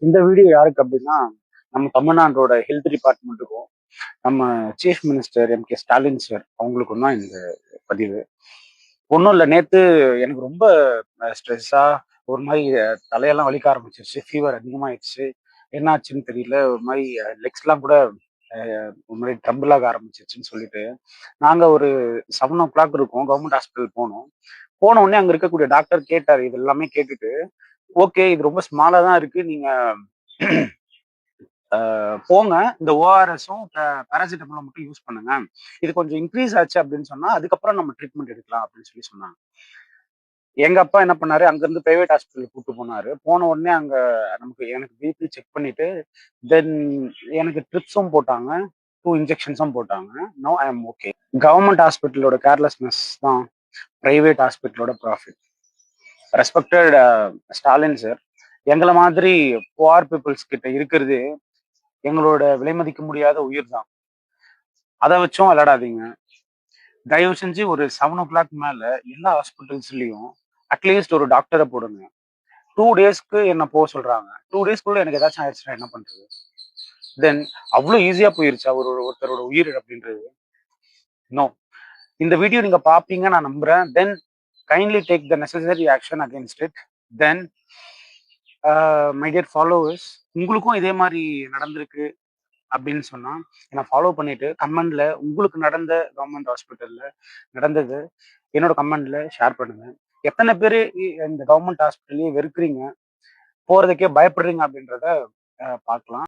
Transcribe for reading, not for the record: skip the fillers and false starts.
இந்த வீடியோ யாருக்கு அப்படின்னா, நம்ம தமிழ்நாட்டோட ஹெல்த் டிபார்ட்மெண்ட்டுக்கும், நம்ம chief minister MK. Stalin sir அவங்களுக்கும் தான் இந்த பதிவு. ஒண்ணும் இல்ல. நேத்து எனக்கு ரொம்ப ஸ்ட்ரெஸ்ஸா ஒரு மாரி தலையெல்லாம் வலிக்க ஆரம்பிச்சிருச்சு. ஃபீவர் அதிகமாயிருச்சு. என்னாச்சுன்னு தெரியல. ஒரு மாரி லெக்ஸ்லாம் கூட அ ஒரு மாரி ட்ரம்பிள் ஆக ஆரம்பிச்சுருச்சுன்னு சொல்லிட்டு, நாங்க ஒரு 7:00 இருக்கும். கவர்மெண்ட் ஹாஸ்பிட்டல் போனோம். போன உடனே அங்க இருக்கக்கூடிய டாக்டர் கேட்டாரு. இது எல்லாமே கேட்டுட்டு, "ஓகே. இது ரொம்ப ஸ்மாலா தான் இருக்கு. நீங்க போங்க. இந்த ஓஆர்எஸும், பேராசிட்டமாலும் மட்டும் யூஸ் பண்ணுங்க. இது கொஞ்சம் இன்கிரீஸ் ஆச்சு அப்படின்னு சொன்னா, அதுக்கப்புறம் நம்ம ட்ரீட்மெண்ட் எடுக்கலாம் அப்படின்னு சொல்லி சொன்னாங்க. எங்க அப்பா என்ன பண்ணாரு, அங்கருந்து பிரைவேட் ஹாஸ்பிட்டலுக்கு கூட்டு போனாரு. போன உடனே அங்க எனக்கு பிபி செக் பண்ணிட்டு, தென் எனக்கு ட்ரிப்ஸும் போட்டாங்க. 2 இன்ஜெக்ஷன்ஸும் போட்டாங்க. Now I am okay. Government ஹாஸ்பிட்டலோட கேர்லெஸ்னஸ் தான் பிரைவேட் ஹாஸ்பிட்டலோட ப்ராஃபிட். ரெஸ்பெக்டட் ஸ்டாலின் சார், எங்கள மாதிரி புவர் பீப்பிள்ஸ் கிட்ட இருக்கிறது எங்களோட விலைமதிக்க முடியாத உயிர் தான். அத வச்சும் விளையாடாதீங்க. தயவு செஞ்சு ஒரு 7:00 மேல எல்லா ஹாஸ்பிட்டல்ஸ்லயும் அட்லீஸ்ட் ஒரு டாக்டர போடுங்க. 2 டேஸ்க்கு என்ன சொல்றாங்க. 2 டேஸ்க்குள்ள எனக்கு ஏதாச்சும் ஆயிடுச்சுன்னா என்ன பண்றது? தென் அவ்ளோ ஈஸியா போயிருச்சா ஒருத்தரோட உயிர் அப்படின்றது? நோ. இந்த வீடியோ நீங்க பார்ப்பீங்க நான் நம்புறேன். Then kindly take the necessary action against it. Then my dear followers, உங்களுக்கும் இதே மாரி நடந்திருக்கு அப்படின்னு சொன்னா, என்ன ஃபாலோ பண்ணிட்டு கமெண்ட்ல உங்களுக்கு நடந்த கவர்மெண்ட் ஹாஸ்பிட்டல்ல நடந்தது என்னோட கமெண்ட்ல ஷேர் பண்ணுங்க. எத்தனை பேரு இந்த கவர்மெண்ட் ஹாஸ்பிட்டல்லயே வெறுக்கிறீங்க, போறதுக்கே பயப்படுறீங்க அப்படின்றத பார்க்கலாம்.